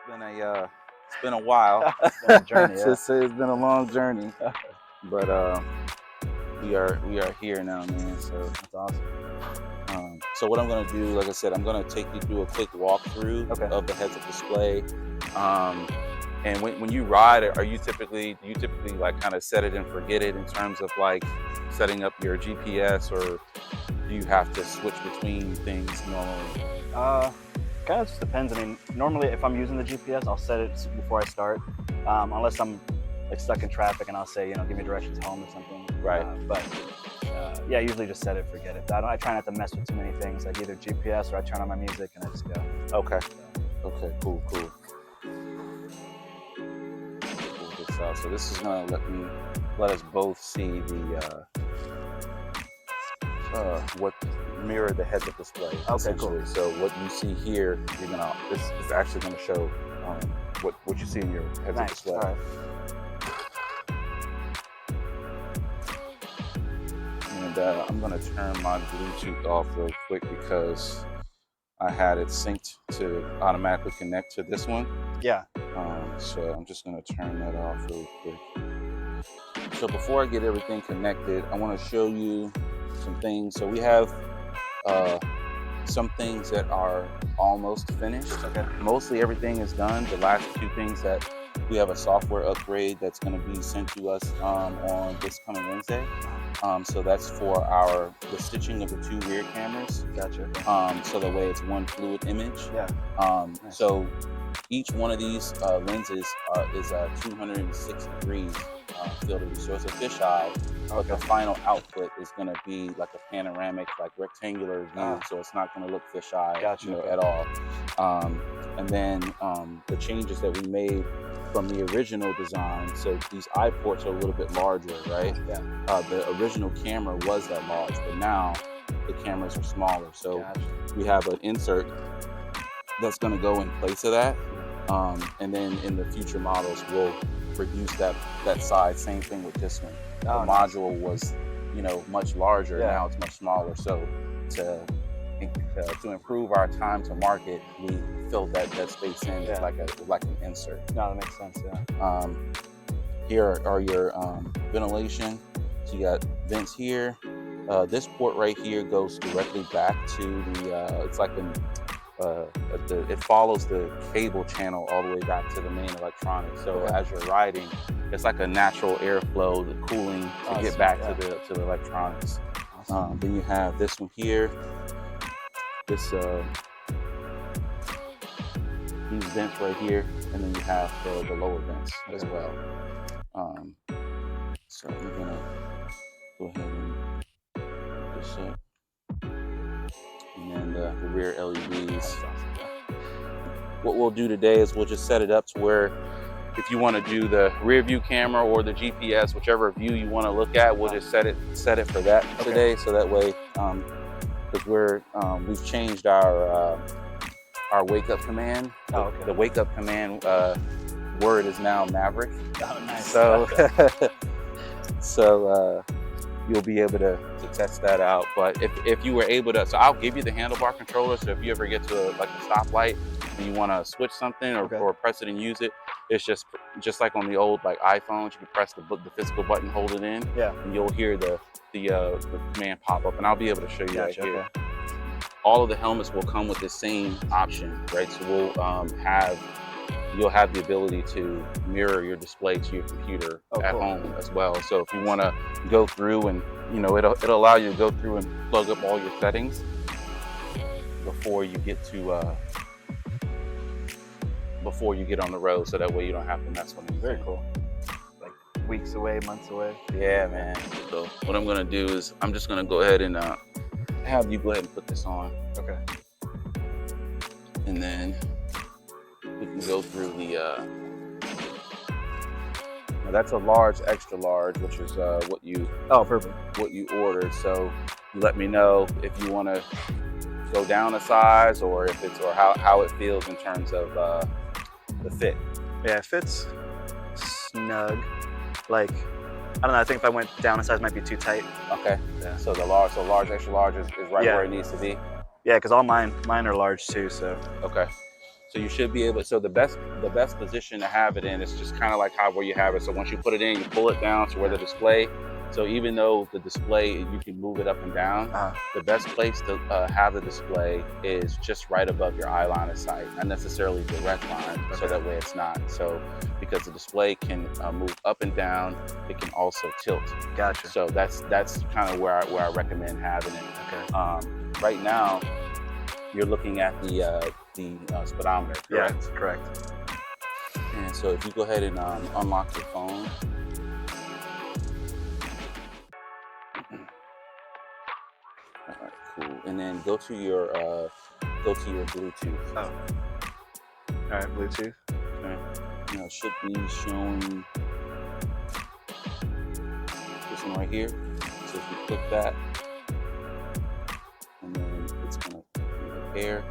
It's been a while. It's been a journey, yeah. It's been a long journey, but we are here now, man. So That's awesome. So what I'm gonna do, like I said, I'm gonna take you through a quick walkthrough of the heads-up display. And when you ride it, do you typically like kind of set it and forget it in terms of like setting up your GPS, or do you have to switch between things normally? Kind of just depends. I mean, normally if I'm using the GPS, I'll set it before I start, unless I'm like stuck in traffic and I'll say, give me directions home or something. Right. Yeah, I usually just set it, forget it. I try not to mess with too many things, like either GPS or I turn on my music and I just go. Okay. Okay. Cool. So this is gonna let us both see the what mirror the heads-up display. Okay, cool. So what you see here, this is actually gonna show what you see in your heads-up display. All right. And I'm gonna turn my Bluetooth off real quick because I had it synced to automatically connect to this one. Yeah. So I'm just gonna turn that off real quick. So before I get everything connected, I want to show you some things. So we have some things that are almost finished. Okay. Mostly everything is done. The last two things that we have a software upgrade that's going to be sent to us on this coming Wednesday. So that's for the stitching of the two rear cameras. Gotcha. So that way it's one fluid image. Yeah. Nice. So each one of these lenses is a 206 degrees field of view. So it's a fisheye, but the final output is going to be like a panoramic, like rectangular view. So it's not going to look fisheye, at all. And then the changes that we made from the original design. So these eye ports are a little bit larger, right? Yeah. The original camera was that large, but now the cameras are smaller. So we have an insert that's going to go in place of that. And then in the future models, we'll reduce that size. Same thing with this one. The module was, much larger. Yeah. Now it's much smaller. So to improve our time to market, we filled that space in like an insert. No, that makes sense. Yeah. Here are your ventilation. So you got vents here. This port right here goes directly back to the. It's like it follows the cable channel all the way back to the main electronics. So as you're riding, it's like a natural airflow, the cooling to get back to the electronics. Awesome. Then you have this one here. These vents right here, and then you have the lower vents as well. So we're gonna go ahead and put this up. And then the rear LEDs. What we'll do today is we'll just set it up to where if you want to do the rear view camera or the GPS, whichever view you want to look at, we'll just set it for that today. So that way, because we've changed our wake up command. The wake up command word is now Maverick. Oh, nice. So you'll be able to test that out. But if you were able to, so I'll give you the handlebar controller. So if you ever get to like a stoplight and you want to switch something or press it and use it, it's just like on the old like iPhones, you can press the physical button, hold it in, and you'll hear the command pop up. And I'll be able to show you that here. Okay. All of the helmets will come with the same option, right? So we'll you'll have the ability to mirror your display to your computer at home as well. So if you want to go through and, it'll allow you to go through and plug up all your settings before you get on the road. So that way you don't have to mess with anything. Very cool. Like weeks away, months away. Yeah, man. So what I'm going to do is I'm just going to go ahead and have you go ahead and put this on. Okay. And then we can go through the, now that's a large, extra large, which is what you ordered. So you let me know if you want to go down a size or how it feels in terms of the fit. Yeah, it fits snug. Like, I don't know, I think if I went down a size, it might be too tight. Okay. Yeah. So large, extra large is right where it needs to be. Yeah, because all mine are large too, so. Okay. So you should be able. So the best position to have it in is just kind of like where you have it. So once you put it in, you pull it down to where the display. So even though the display, you can move it up and down, the best place to have the display is just right above your eye line of sight, not necessarily direct line, so that way it's not. So because the display can move up and down, it can also tilt. Gotcha. So that's kind of where I recommend having it. Okay. Right now, you're looking at the speedometer, correct? Yeah, correct. And so if you go ahead and unlock your phone. All right, cool. And then go to your Bluetooth. Oh. All right, Bluetooth. Okay. Now it should be showing this one right here. So if you click that, and then it's gonna pair,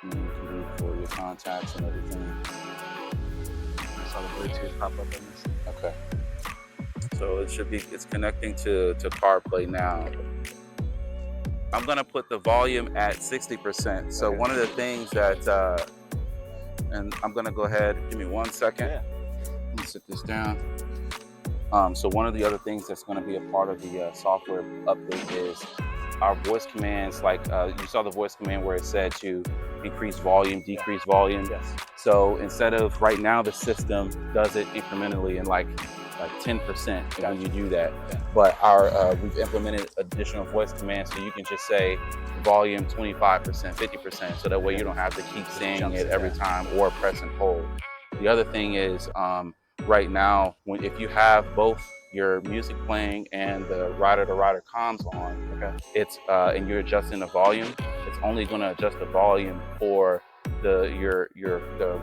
and then you can do it for your contacts and everything. I saw the Bluetooth pop up on this. Okay. So it's connecting to CarPlay now. I'm gonna put the volume at 60%. So one of the things that, and I'm gonna go ahead, give me 1 second. Yeah. Let me sit this down. So one of the other things that's gonna be a part of the software update is our voice commands. Like you saw the voice command where it said to increase volume, decrease volume. Yes. So instead of right now, the system does it incrementally in like 10% when you do that. Yeah. But we've implemented additional voice commands, so you can just say volume 25%, 50%, so that way you don't have to keep saying it every time or press and hold. The other thing is right now, if you have both your music playing and the rider-to-rider comms on, it's and you're adjusting the volume, it's only going to adjust the volume for the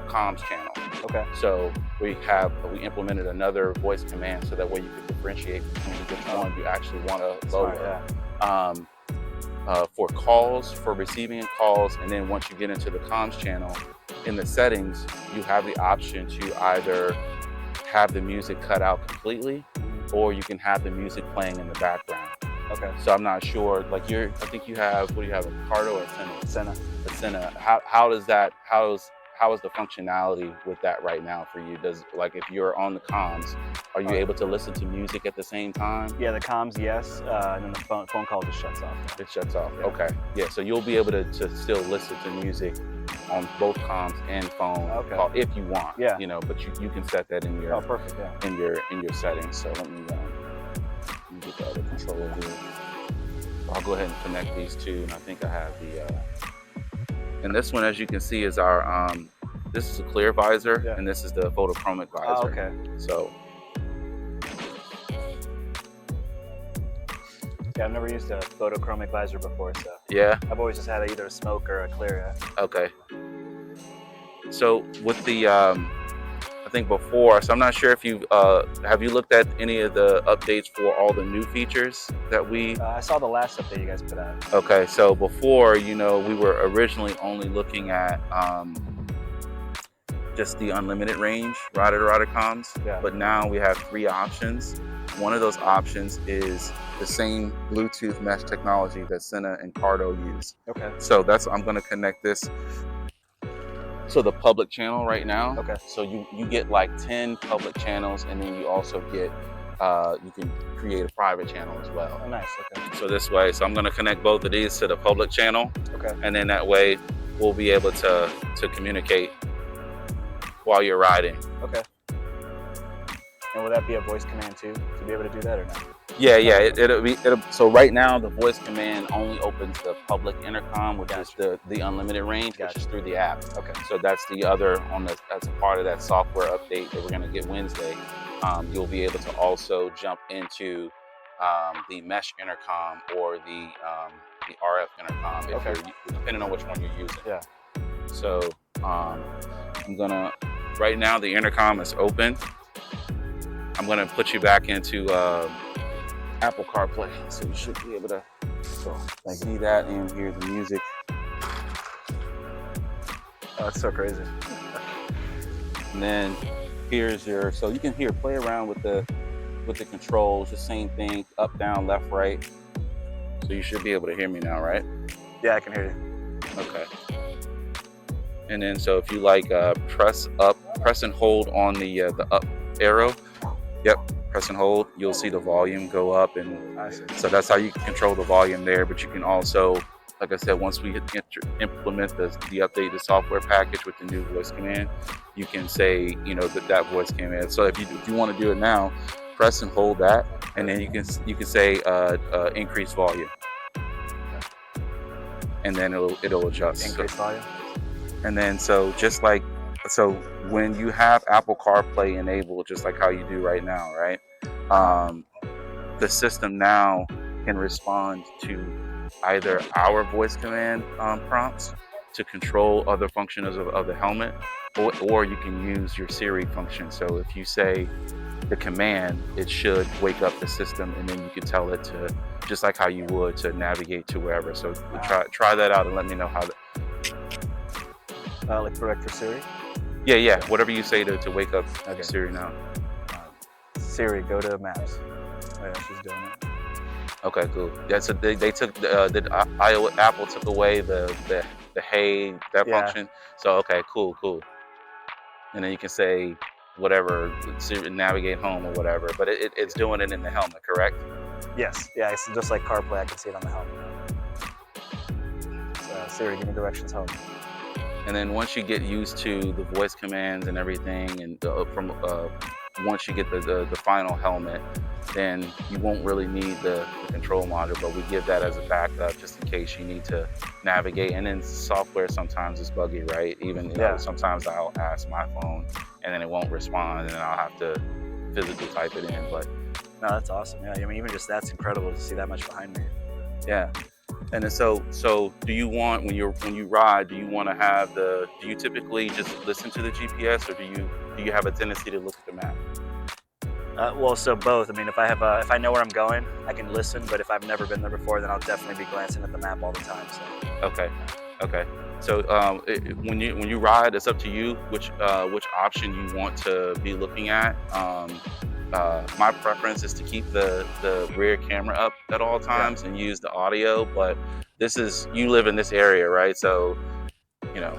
comms channel. Okay. So we implemented another voice command so that way you can differentiate between which one you actually want to lower. For calls, for receiving calls, and then once you get into the comms channel, in the settings, you have the option to either have the music cut out completely, or you can have the music playing in the background. Okay. So I'm not sure. Like I think you have. What do you have? A Cardo or a Senna? A Senna. How is the functionality with that right now for you? Like if you're on the comms, are you able to listen to music at the same time? Yeah, the comms, yes, and then the phone call just shuts off. It shuts off. Yeah. Okay. Yeah. So you'll be able to still listen to music on both comms and phone call if you want. Yeah. But you can set that in your perfect. Yeah. in your settings. So let me get the other controller here. I'll go ahead and connect these two, and I think I have the. And this one, as you can see, is our this is a clear visor, and this is the photochromic visor. Okay. So. Yeah, I've never used a photochromic visor before, so. Yeah. I've always just had either a smoke or a clear. Okay. So with the, I think before, so I'm not sure if you have you looked at any of the updates for all the new features that we. I saw the last update you guys put out. Okay, so before, we were originally only looking at just the unlimited range rider-to-rider comms, but now we have 3 options. One of those options is the same Bluetooth mesh technology that Senna and Cardo use. Okay. So I'm going to connect this to the public channel right now. Okay. So you get like 10 public channels, and then you also get you can create a private channel as well. Oh, nice. Okay. So this way, so I'm going to connect both of these to the public channel. Okay. And then that way we'll be able to communicate while you're riding. Okay. And will that be a voice command too, to be able to do that or not? Yeah. It'll be. So right now the voice command only opens the public intercom, which is the unlimited range, which is through the app. Okay. So that's the other as a part of that software update that we're going to get Wednesday. You'll be able to also jump into the mesh intercom or the RF intercom, depending on which one you're using. Yeah. So right now the intercom is open. I'm gonna put you back into Apple CarPlay, so you should be able to see that and hear the music. Oh, that's so crazy. And then here's so you can play around with the controls, the same thing, up, down, left, right. So you should be able to hear me now, right? Yeah, I can hear you. Okay. And then so if you like press and hold on the up arrow. Yep, press and hold, you'll see the volume go up, and so that's how you can control the volume there. But you can also, like I said, once we implement the update, the software package with the new voice command, you can say, you know, that voice command. So if you want to do it now, press and hold that, and then you can say increase volume, and then it'll adjust. Increase volume. And then so when you have Apple CarPlay enabled, just like how you do right now, right? The system now can respond to either our voice command prompts to control other functions of the helmet, or you can use your Siri function. So if you say the command, it should wake up the system, and then you can tell it to, just like how you would, to navigate to wherever. So try that out and let me know how to. Like correct for Siri? Yeah. Whatever you say to wake up Siri now. Siri, go to Maps. Oh, yeah, she's doing it. Okay, cool. Yeah, so they took Apple took away the hey function. So okay, cool. And then you can say whatever, Siri, navigate home or whatever. But it's doing it in the helmet, correct? Yes. Yeah, it's just like CarPlay. I can see it on the helmet. Siri, give me directions home. And then once you get used to the voice commands and everything, and once you get the final helmet, then you won't really need the control module, but we give that as a backup just in case you need to navigate. And then software sometimes is buggy, right? Even you know, sometimes I'll ask my phone and then it won't respond, and then I'll have to physically type it in. But no, that's awesome. Yeah, I mean, even just that's incredible to see that much behind me. Yeah. And then so do you want, when you ride, do you want to have do you typically just listen to the GPS, or do you have a tendency to look at the map? Well, so both. I mean, if I know where I'm going, I can listen. But if I've never been there before, then I'll definitely be glancing at the map all the time. So. Okay. So when you ride, it's up to you which option you want to be looking at. My preference is to keep the rear camera up at all times and use the audio. But you live in this area, right? So, you know.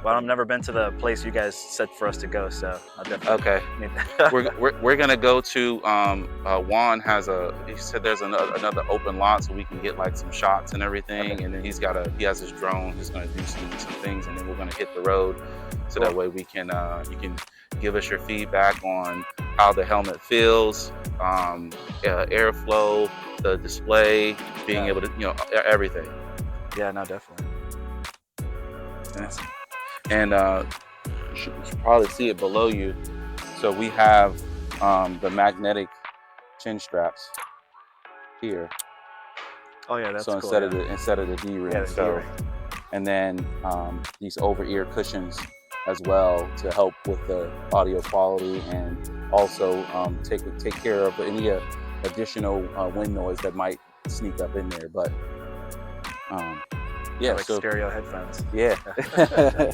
Well, I've never been to the place you guys said for us to go, so I'll definitely need that. we're gonna go to Juan he said there's another open lot, so we can get like some shots and everything. And then he has his drone. He's gonna do some things, and then we're gonna hit the road, so that way we can you can give us your feedback on how the helmet feels, airflow, the display, being able to, everything. Yeah, no, definitely. Yes. And you should probably see it below you. So we have the magnetic chin straps here. Oh yeah, that's so cool. Instead of the D-ring. Yeah, so, and then these over-ear cushions as well to help with the audio quality, and also take care of any additional wind noise that might sneak up in there. But like stereo headphones. Yeah. So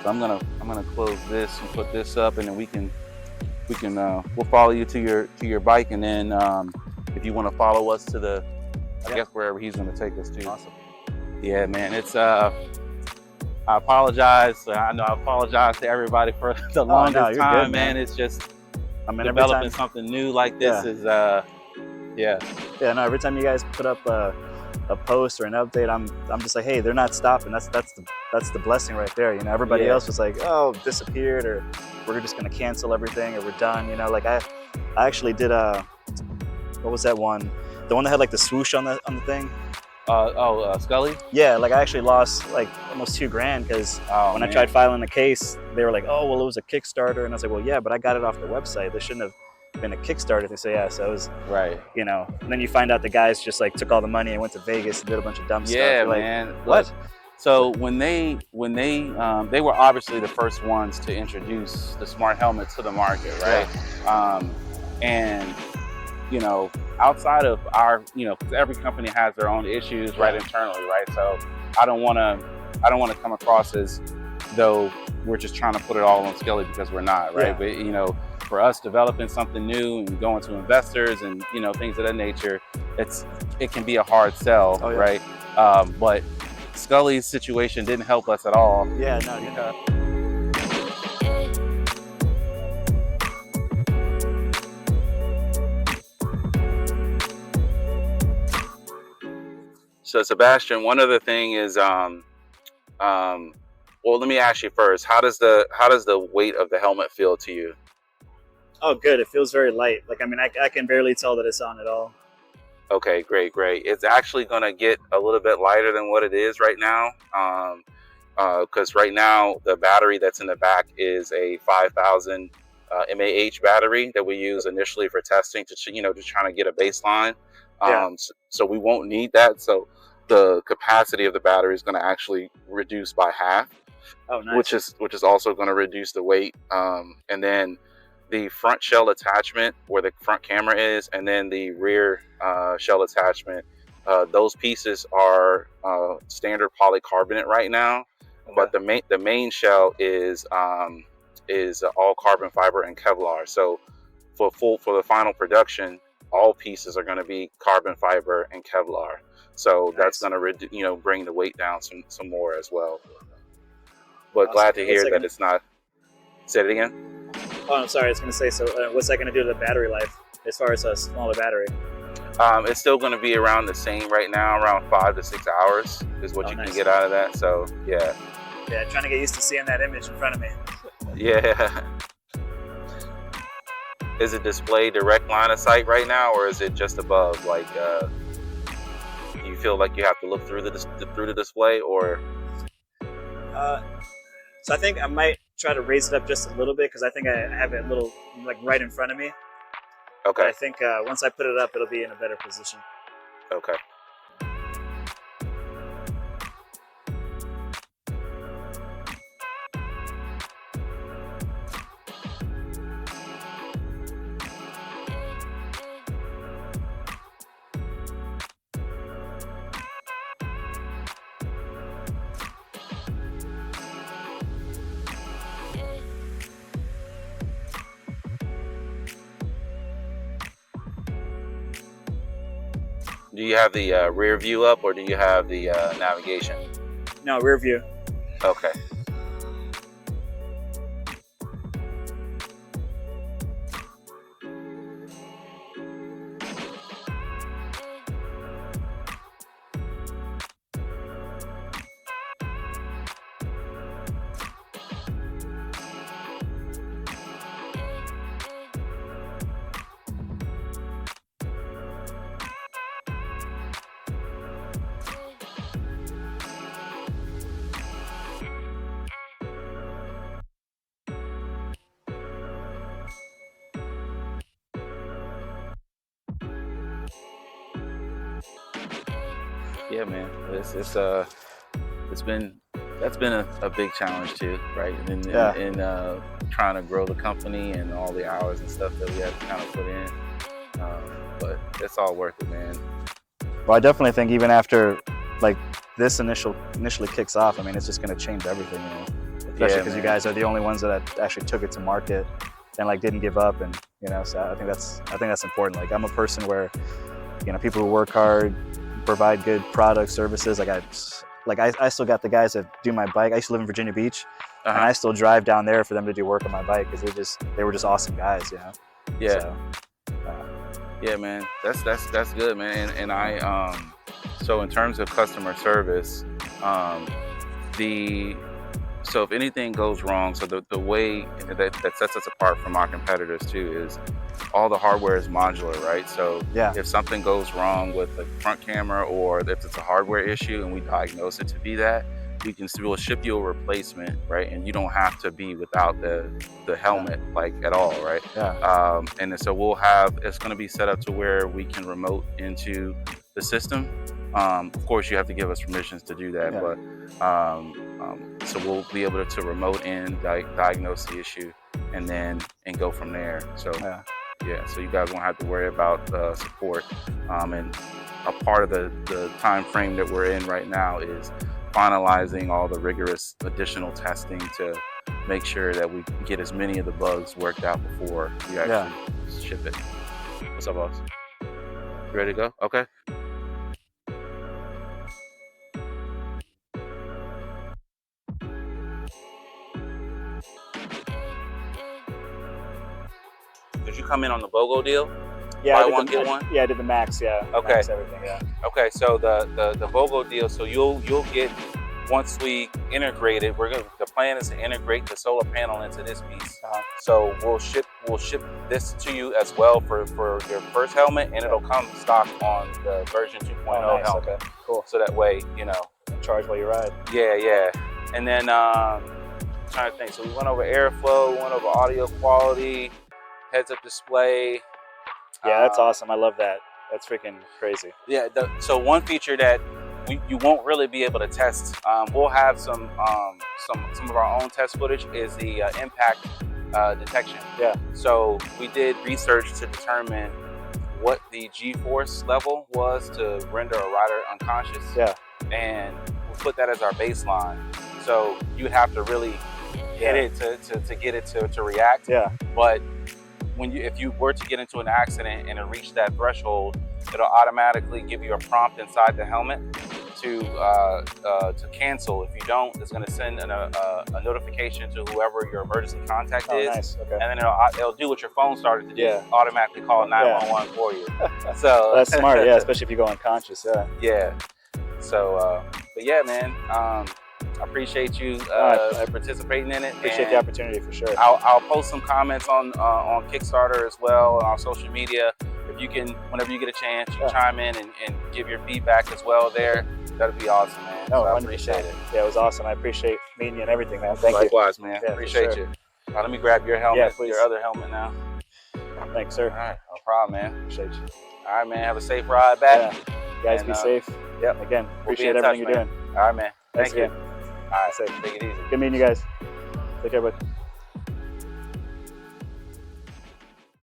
I'm gonna close this and put this up, and then we'll follow you to your bike, and then if you want to follow us to I guess wherever he's gonna take us to. Awesome. Yeah, man. It's I apologize. I know I apologize to everybody for the longest time, good, man. It's just developing something new like this is Yeah, no, every time you guys put up a post or an update, I'm just like, hey, they're not stopping. That's the blessing right there. You know, everybody else was like, oh, disappeared, or we're just gonna cancel everything, or we're done. You know, like I actually did what was that one? The one that had like the swoosh on the thing. Scully? Yeah, like I actually lost like almost $2,000 because when I tried filing the case, they were like, oh, well, it was a Kickstarter, and I was like, well, yeah, but I got it off the website. There shouldn't have been a Kickstarter. They say, yeah, so it was right. You know, and then you find out the guys just like took all the money and went to Vegas and did a bunch of dumb stuff. Yeah, like, man. What? So when they were obviously the first ones to introduce the smart helmet to the market, right? Yeah. And you know, outside of our, because every company has their own issues right internally, right? So I don't want to come across as though we're just trying to put it all on Skelly, because we're not, right? Yeah. But for us developing something new and going to investors and things of that nature, it can be a hard sell, right? But Scully's situation didn't help us at all. Yeah, no, you know. So Sebastian, one other thing is, well, let me ask you first. How does the weight of the helmet feel to you? Oh, good. It feels very light. Like, I mean, I can barely tell that it's on at all. Okay, great. It's actually going to get a little bit lighter than what it is right now. Because right now the battery that's in the back is a 5,000 mAh battery that we use initially for testing to, just trying to get a baseline. So we won't need that. So the capacity of the battery is going to actually reduce by half. Oh, nice. Which is also going to reduce the weight. And then the front shell attachment where the front camera is, and then the rear shell attachment, those pieces are standard polycarbonate right now. Okay. But the main shell is all carbon fiber and Kevlar. So for the final production, all pieces are going to be carbon fiber and Kevlar. So nice. That's going to bring the weight down some more as well. But awesome. Glad to hear that it's not. Say it again. Oh, I'm sorry. I was going to say, so what's that going to do to the battery life as far as a smaller battery? It's still going to be around the same right now, around 5 to 6 hours is what you nice. Can get out of that. So, yeah. Yeah, trying to get used to seeing that image in front of me. Yeah. Is it displayed direct line of sight right now, or is it just above? Like, do you feel like you have to look through the display, or? So I think I might try to raise it up just a little bit because I think I have it a little like right in front of me. Okay. But I think once I put it up, it'll be in a better position. Okay. Do you have the rear view up, or do you have the navigation? No, rear view. Okay. Yeah, man, that's been a big challenge too, right? In trying to grow the company and all the hours and stuff that we have to kind of put in, but it's all worth it, man. Well, I definitely think even after like this initially kicks off, I mean, it's just going to change everything, you know, especially because you guys are the only ones that actually took it to market and like didn't give up, and so I think that's important. Like, I'm a person where, people who work hard, provide good products, services. Like I still got the guys that do my bike. I used to live in Virginia Beach, and I still drive down there for them to do work on my bike because they were just awesome guys, Yeah. So, yeah, man, that's good, man. And I so in terms of customer service, so if anything goes wrong, so the way that sets us apart from our competitors too is all the hardware is modular, right? So if something goes wrong with the front camera, or if it's a hardware issue and we diagnose it to be that, we'll ship you a replacement, right? And you don't have to be without the helmet like at all, right? And then so it's going to be set up to where we can remote into the system. Of course, you have to give us permissions to do that, but so we'll be able to remote in, diagnose the issue, and go from there. So so you guys won't have to worry about support. And a part of the time frame that we're in right now is finalizing all the rigorous additional testing to make sure that we get as many of the bugs worked out before we actually ship it. What's up, boss? You ready to go? Okay. did you come in on the BOGO deal? Yeah, Buy one, get one? Yeah, I did the max. Yeah. Okay. Max everything. Yeah. Okay, so the BOGO deal. So you'll get, once we integrate it, the plan is to integrate the solar panel into this piece. So we'll ship this to you as well for your first helmet, and it'll come stock on the version 2.0 nice. helmet. Okay, cool. So that way, you know, charge while you ride. Yeah. And then trying to think. So we went over airflow, we went over audio quality, heads-up display. Yeah, that's awesome. I love that. That's freaking crazy. Yeah. So one feature that you won't really be able to test. We'll have some of our own test footage is the impact detection. Yeah. So we did research to determine what the G-force level was to render a rider unconscious. Yeah. And we'll put that as our baseline. So you'd have to really hit it to get it to react. Yeah. But if you were to get into an accident and it reached that threshold, it'll automatically give you a prompt inside the helmet to cancel. If you don't, it's going to send a notification to whoever your emergency contact is. Nice. Okay. And then it'll do what your phone started to do, automatically call 911 for you. So that's smart, yeah, especially if you go unconscious. Yeah. So, but yeah, man, I appreciate you participating in it. Appreciate the opportunity for sure. I'll post some comments on Kickstarter as well, on social media. If you can, whenever you get a chance, you chime in and give your feedback as well there. That'd be awesome, man. No, so I appreciate it. Yeah, it was awesome. I appreciate meeting you and everything, man. Thank you. Likewise, man. Yeah, appreciate you. Let me grab your helmet, please. your other helmet now. Thanks, sir. All right, no problem, man. Appreciate you. All right, man. Have a safe ride back. Yeah. Guys, be safe. Yep. Again, We'll appreciate everything you're doing. All right, man. Thank you. Again. All right, take it easy. Good meeting you guys. Take care, bud.